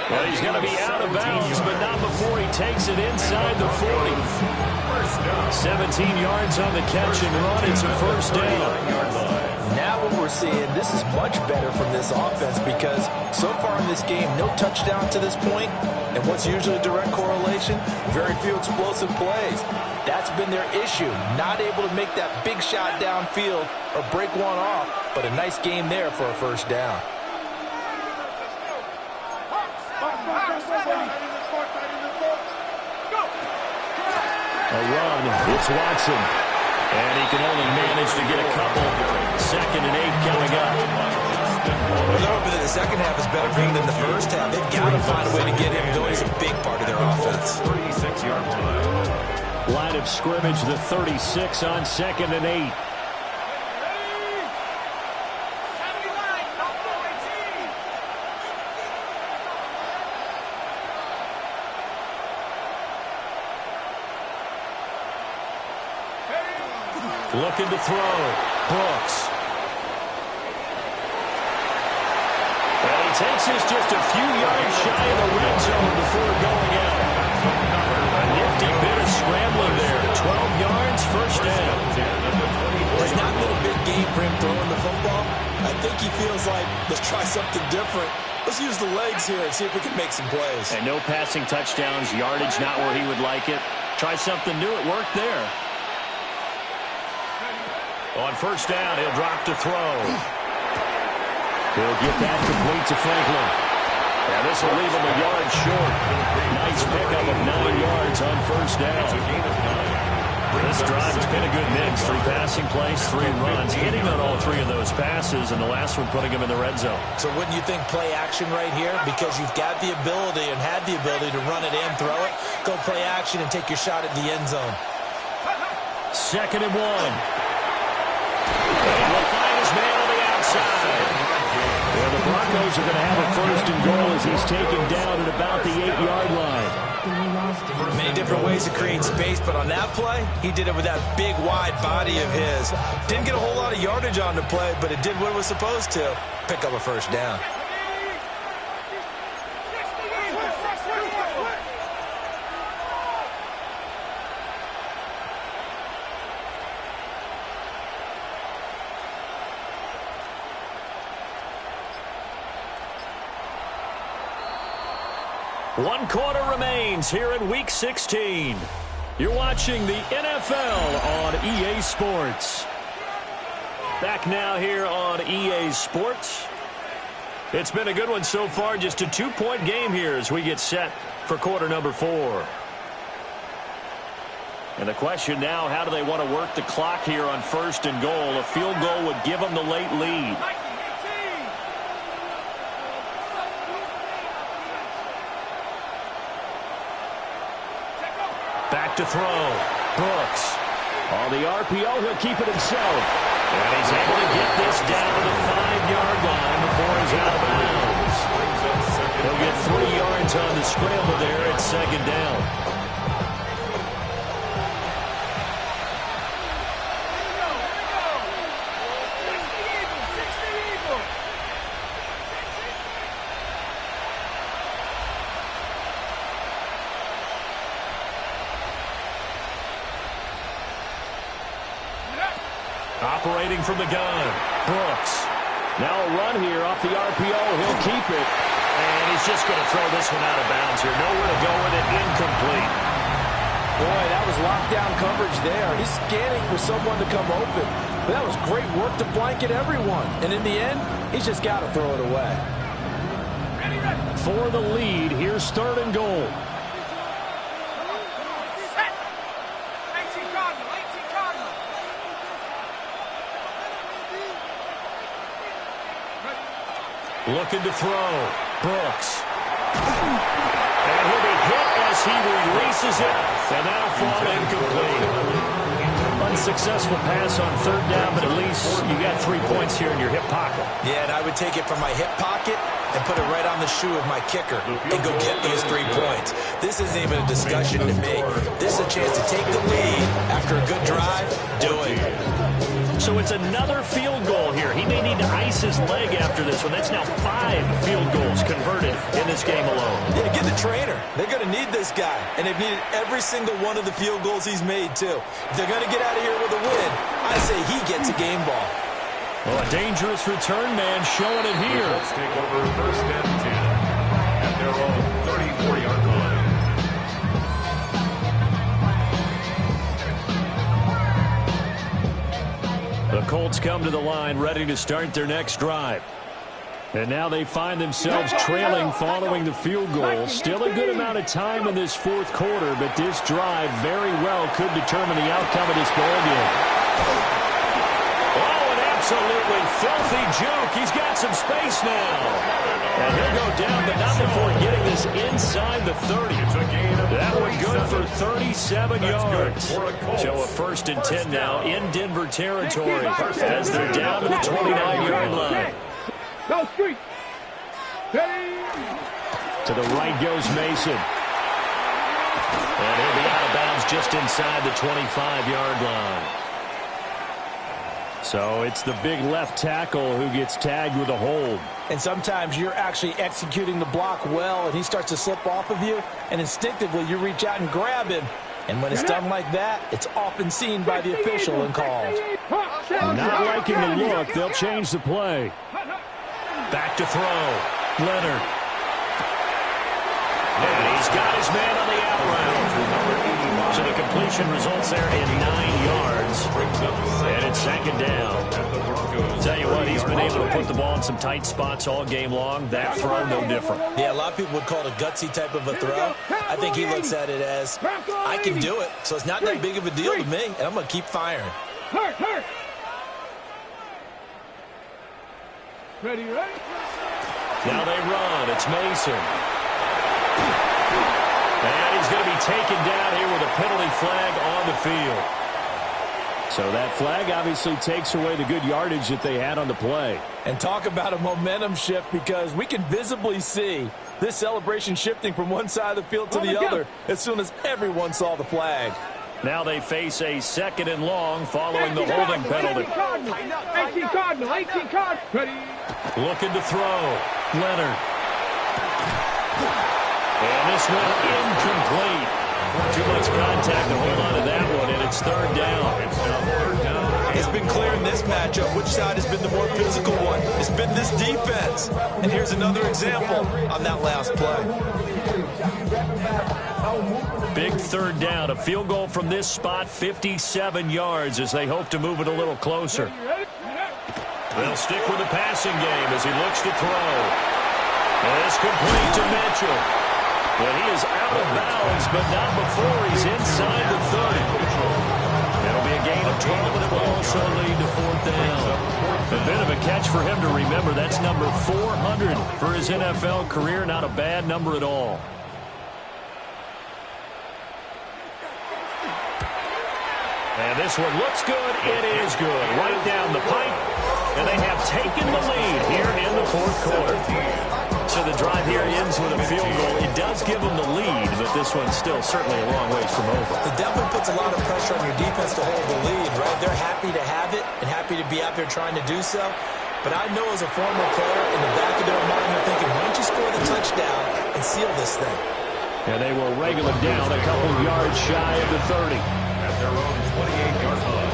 Well, he's going to be out of bounds, but not before he takes it inside the 40. 17 yards on the catch and run. It's a 1st down. Now what we're seeing, this is much better from this offense because so far in this game, no touchdown to this point, and what's usually a direct correlation? Very few explosive plays. That's been their issue, not able to make that big shot downfield or break one off, but a nice game there for a 1st down. A run, it's Watson. And he can only manage to get a couple. 2nd and 8 coming up. Well, they're hoping that the 2nd half is better for him than the 1st half. They've got to find a way to get him going. He's a big part of their offense. 36-yard line. Line of scrimmage, the 36 on 2nd and 8. Looking to throw. Brooks. And he takes this just a few yards shy of the red zone before going out. A nifty bit of scrambling there. 12 yards, first down. It's not been a big game for him throwing the football. I think he feels like, let's try something different. Let's use the legs here and see if we can make some plays. And no passing touchdowns, yardage not where he would like it. Try something new, it worked there. On first down, he'll drop to throw. He'll get that complete to Franklin. Yeah, this will leave him a yard short. Nice pickup of 9 yards on first down. This drive has been a good mix. 3 passing plays, 3 runs. Hitting on all 3 of those passes, and the last one putting him in the red zone. So wouldn't you think play action right here? Because you've got the ability and had the ability to run it in, throw it, go play action, and take your shot at the end zone. 2nd and 1. And he'll find his man on the outside. Well, the Broncos are going to have a 1st and goal as he's taken down at about the 8-yard line. Many different ways to create space, but on that play, he did it with that big, wide body of his. Didn't get a whole lot of yardage on the play, but it did what it was supposed to. Pick up a first down. One quarter remains here in Week 16. You're watching the NFL on EA Sports. Back now here on EA Sports. It's been a good one so far. Just a 2-point game here as we get set for quarter number 4. And the question now, how do they want to work the clock here on 1st and goal? A field goal would give them the late lead. Back to throw. Brooks. On the RPO, he'll keep it himself. And he's able to get this down to the 5-yard line before he's out of bounds. He'll get 3 yards on the scramble there at 2nd down. Operating from the gun, Brooks. Now a run here off the RPO. He'll keep it. And he's just going to throw this one out of bounds here. Nowhere to go with it. Incomplete. Boy, that was lockdown coverage there. He's scanning for someone to come open. But that was great work to blanket everyone. And in the end, he's just got to throw it away. For the lead, here's 3rd and goal. Looking to throw. Brooks. And he'll be hit as he releases it. And that'll fall incomplete. Unsuccessful pass on 3rd down, but at least you got 3 points here in your hip pocket. Yeah, and I would take it from my hip pocket and put it right on the shoe of my kicker and go get those 3 points. This isn't even a discussion to me. This is a chance to take the lead after a good drive. Do it. So it's another field goal here. He may need to ice his leg after this one. That's now 5 field goals converted in this game alone. Yeah, get the trainer. They're going to need this guy. And they've needed every single one of the field goals he's made, too. If they're going to get out of here with a win, I say he gets a game ball. Well, a dangerous return man showing it here. Let's take over 1st and 10 at their own 34-yard line. The Colts come to the line ready to start their next drive. And now they find themselves trailing following the field goal. Still a good amount of time in this 4th quarter, but this drive very well could determine the outcome of this ballgame. Oh, an absolutely filthy juke. He's got some space now. And he'll go down, but not before getting this inside the 30. That one good for 37 yards. So a 1st and 10 now in Denver territory as they're down to the 29-yard line. Go street. To the right goes Mason. And he'll be out of bounds just inside the 25-yard line. So it's the big left tackle who gets tagged with a hold. And sometimes you're actually executing the block well, and he starts to slip off of you, and instinctively you reach out and grab him. And when it's done like that, it's often seen by the official and called. Not liking the look, they'll change the play. Back to throw. Leonard. And he's got his man on the out route. So the completion results there in 9 yards. And it's second down. Tell you what, he's been able to put the ball in some tight spots all game long. That throw, no different. Yeah, a lot of people would call it a gutsy type of a throw. I think he looks at it as, I can do it, so it's not that big of a deal to me, and I'm going to keep firing. Hurt. Ready? Now they run. It's Mason. And he's going to be taken down here with a penalty flag on the field. So that flag obviously takes away the good yardage that they had on the play. And talk about a momentum shift, because we can visibly see this celebration shifting from one side of the field to the other as soon as everyone saw the flag. Now they face a 2nd and long following the holding penalty. 18 Cardinal. Ready? Looking to throw. Leonard. And this one incomplete. Too much contact to hold on to that one, and it's 3rd down. It's been clear in this matchup which side has been the more physical one. It's been this defense. And here's another example on that last play. Big 3rd down. A field goal from this spot, 57 yards, as they hope to move it a little closer. They'll stick with the passing game as he looks to throw. And it's complete to Mitchell. But he is out of bounds, but not before he's inside the 30. That'll be a gain of 12, and it will also lead to 4th down. A bit of a catch for him to remember. That's number 400 for his NFL career. Not a bad number at all. And this one looks good. It is good. Right down the pipe. And they have taken the lead here in the 4th quarter. So the drive here ends with a field goal. It does give them the lead, but this one's still certainly a long ways from over. It definitely puts a lot of pressure on your defense to hold the lead, right? They're happy to have it and happy to be out there trying to do so. But I know as a former player, in the back of their mind, they're thinking, why don't you score the touchdown and seal this thing? And they will wrangle it down a couple yards shy of the 30. At their own 28-yard line.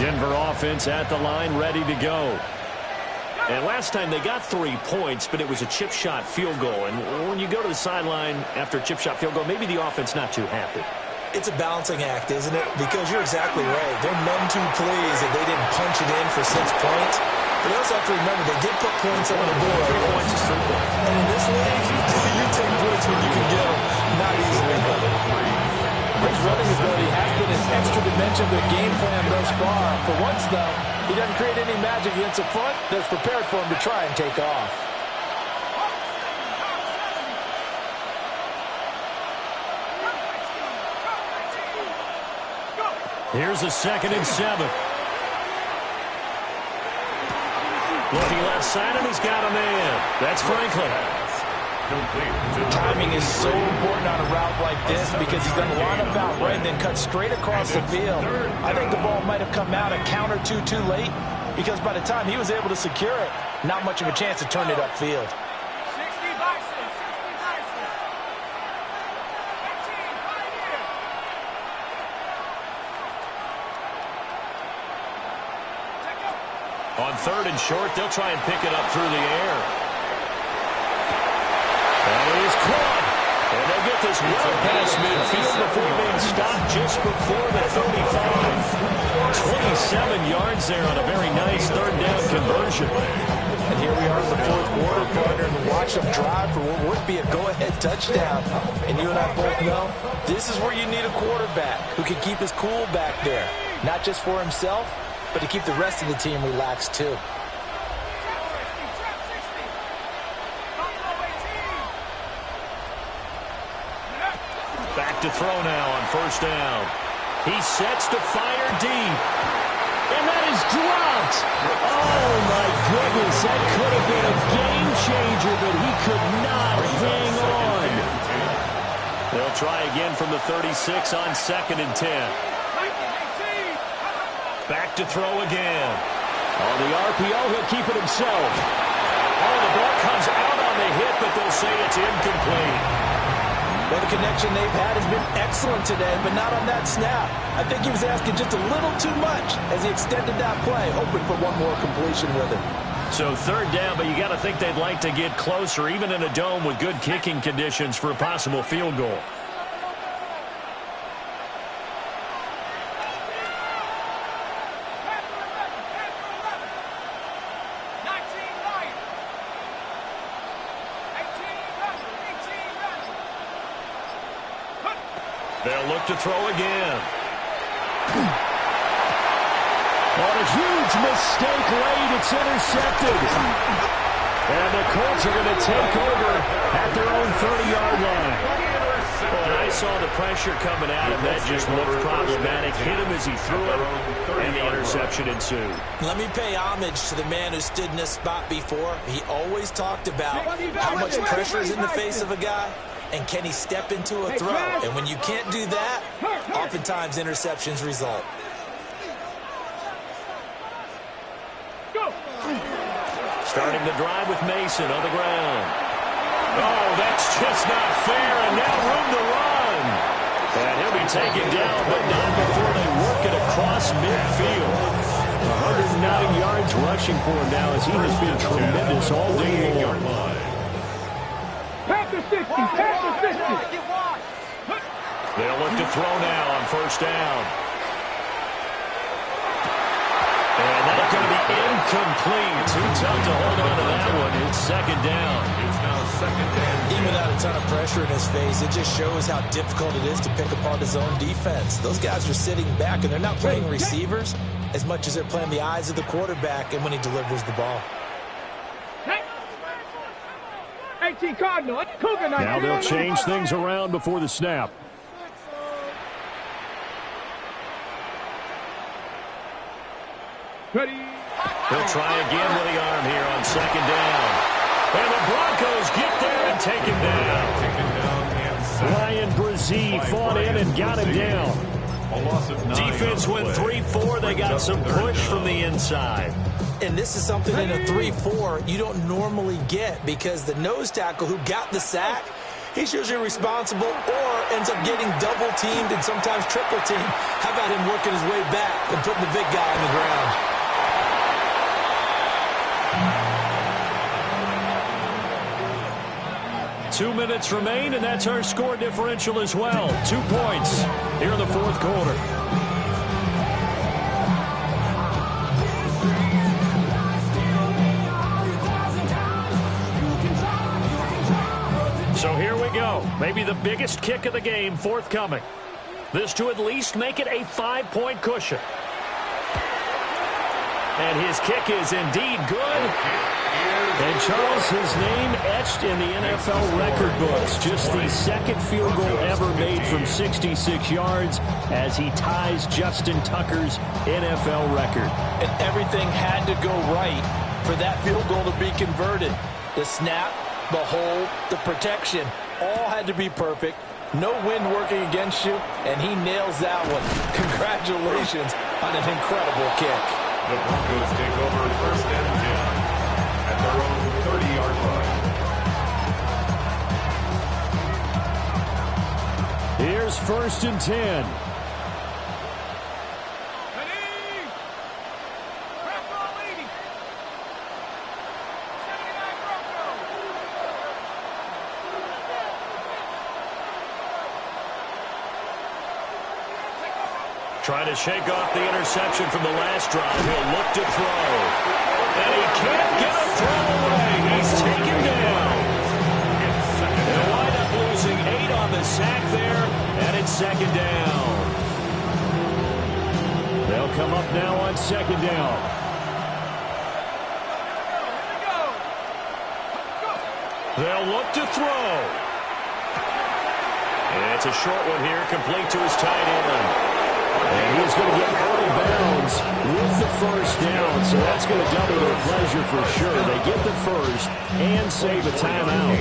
Denver offense at the line, ready to go. And last time they got 3 points, but it was a chip shot field goal. And when you go to the sideline after a chip shot field goal, maybe the offense not too happy. It's a balancing act, isn't it? Because you're exactly right. They're none too pleased that they didn't punch it in for 6 points. But you also have to remember, they did put points on the board. 3 points is 3 points. And in this league, you take points when you can get them. Not easily. His running ability has been an extra dimension to the game plan thus far. For once, though, he doesn't create any magic against the front that's prepared for him to try and take off. Here's a 2nd and 7. Looking left side, and he's got a man. That's Franklin. Timing is so important on a route like this because he's going to line up out right and then cut straight across the field. I think the ball might have come out a count or two too late because by the time he was able to secure it, not much of a chance to turn it upfield. On 3rd and short, they'll try and pick it up through the air. And it is caught. And they'll get this well past midfield before being stopped just before the 35. 27 yards there on a very nice 3rd down conversion. And here we are in the 4th quarter, partner, and watch them drive for what would be a go-ahead touchdown. And you and I both know this is where you need a quarterback who can keep his cool back there, not just for himself, but to keep the rest of the team relaxed too. Back to throw now on 1st down. He sets to fire deep. And that is dropped. Oh, my goodness. That could have been a game changer, but he could not hang on. They'll try again from the 36 on 2nd and 10. Back to throw again. On the RPO, he'll keep it himself. Oh, the ball comes out on the hit, but they'll say it's incomplete. Well, the connection they've had has been excellent today, but not on that snap. I think he was asking just a little too much as he extended that play, hoping for one more completion with it. So 3rd down, but you got to think they'd like to get closer, even in a dome with good kicking conditions for a possible field goal. They'll look to throw again. On a huge mistake late, it's intercepted. And the Colts are going to take over at their own 30-yard line. Well, and I saw the pressure coming at him. That just looked problematic. Hit him as he threw it, and the interception ensued. Let me pay homage to the man who stood in this spot before. He always talked about how much pressure is in the face of a guy, and can he step into a throw? And when you can't do that, oftentimes interceptions result. Starting the drive with Mason on the ground. Oh, that's just not fair, and now room to run. And he'll be taken down, but not before they work it across midfield. 109 yards rushing for him now as he has been tremendous all day long. Pass the 60, pass the 60. They'll look to throw now on 1st down. And that's going to be incomplete. Too tough to hold on to that one. It's 2nd down. It's now 2nd and 10. Even without a ton of pressure in his face, it just shows how difficult it is to pick apart his own defense. Those guys are sitting back, and they're not playing receivers as much as they're playing the eyes of the quarterback and when he delivers the ball. 18 Cardinal. Now they'll change things around before the snap. Ready. He'll try again with the arm here on 2nd down. And the Broncos get there and take him down. Ryan Brzee fought in and got him down. Defense went 3-4. They got some push from the inside. And this is something in a 3-4 you don't normally get because the nose tackle who got the sack, he's usually responsible or ends up getting double-teamed and sometimes triple-teamed. How about him working his way back and putting the big guy on the ground? 2 minutes remain, and that's our score differential as well. 2 points here in the 4th quarter. So here we go. Maybe the biggest kick of the game forthcoming. This to at least make it a 5-point cushion. And his kick is indeed good. And Charles, his name etched in the NFL record books. Just the 2nd field goal ever made from 66 yards as he ties Justin Tucker's NFL record. And everything had to go right for that field goal to be converted. The snap, the hold, the protection, all had to be perfect. No wind working against you, and he nails that one. Congratulations on an incredible kick. The Broncos take over 1st and 10 at their own 30-yard line. Here's 1st and 10. Trying to shake off the interception from the last drive. He'll look to throw. And he can't get a throw away. He's taken down. They'll wind up losing 8 on the sack there, and it's 2nd down. They'll come up now on 2nd down. They'll look to throw. And it's a short one here, complete to his tight end. And he's going to get out of bounds with the first down, so that's going to double their pleasure for sure. They get the first and save a timeout.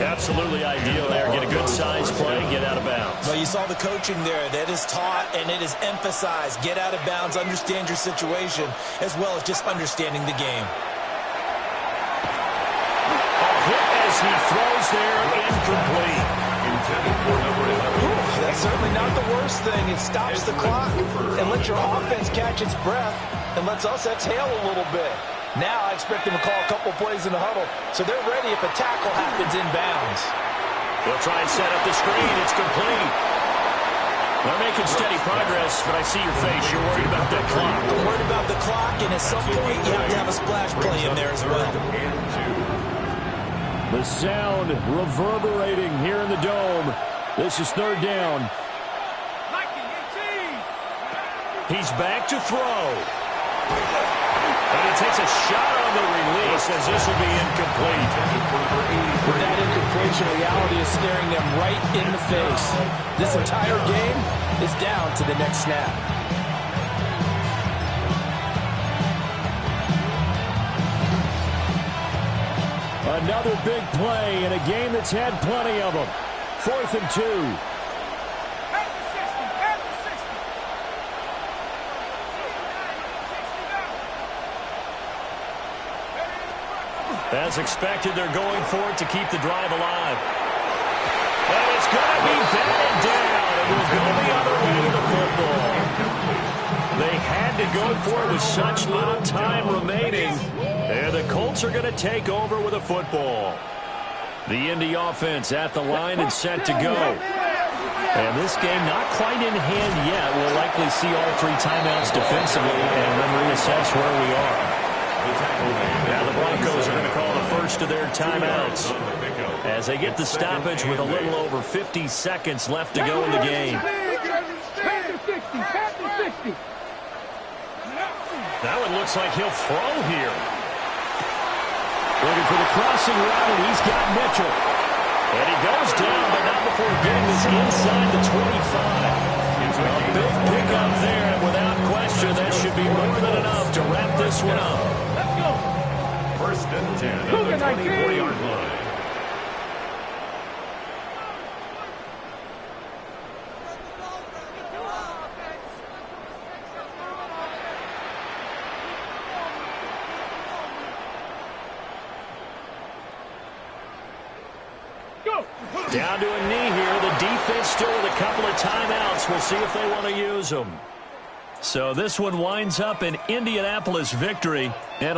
Absolutely ideal there. Get a good size play, get out of bounds. Well, you saw the coaching there. That is taught and it is emphasized. Get out of bounds, understand your situation, as well as just understanding the game. A hit as he throws there, incomplete. Intended for number 11. That's certainly not the worst thing. It stops the clock and lets your offense catch its breath and lets us exhale a little bit. Now I expect them to call a couple plays in the huddle, so they're ready if a tackle happens inbounds. They'll try and set up the screen. It's complete. They're making steady progress, but I see your face. You're worried about that clock. I'm worried about the clock, and at some point you have to have a splash play in there as well. The sound reverberating here in the dome. This is third down. He's back to throw. And he takes a shot on the release as this will be incomplete. With that incompletion, reality is staring them right in the face. This entire game is down to the next snap. Another big play in a game that's had plenty of them. 4th and 2. As expected, they're going for it to keep the drive alive. And it's going to be batted down. It will go the other way to the football. They had to go for it with such little time remaining. And the Colts are going to take over with a football. The Indy offense at the line and set to go. And this game not quite in hand yet. We'll likely see all 3 timeouts defensively and then reassess where we are. Now the Broncos are going to call the first of their timeouts as they get the stoppage with a little over 50 seconds left to go in the game. Now it looks like he'll throw here. Looking for the crossing route, and he's got Mitchell. And he goes down, but not before getting this inside the 25. A big pickup there, and without question, that should be more than enough to wrap this one up. Let's go. First and 10 at the 24-yard line. Down to a knee here. The defense still with a couple of timeouts. We'll see if they want to use them. So this one winds up an Indianapolis victory. And a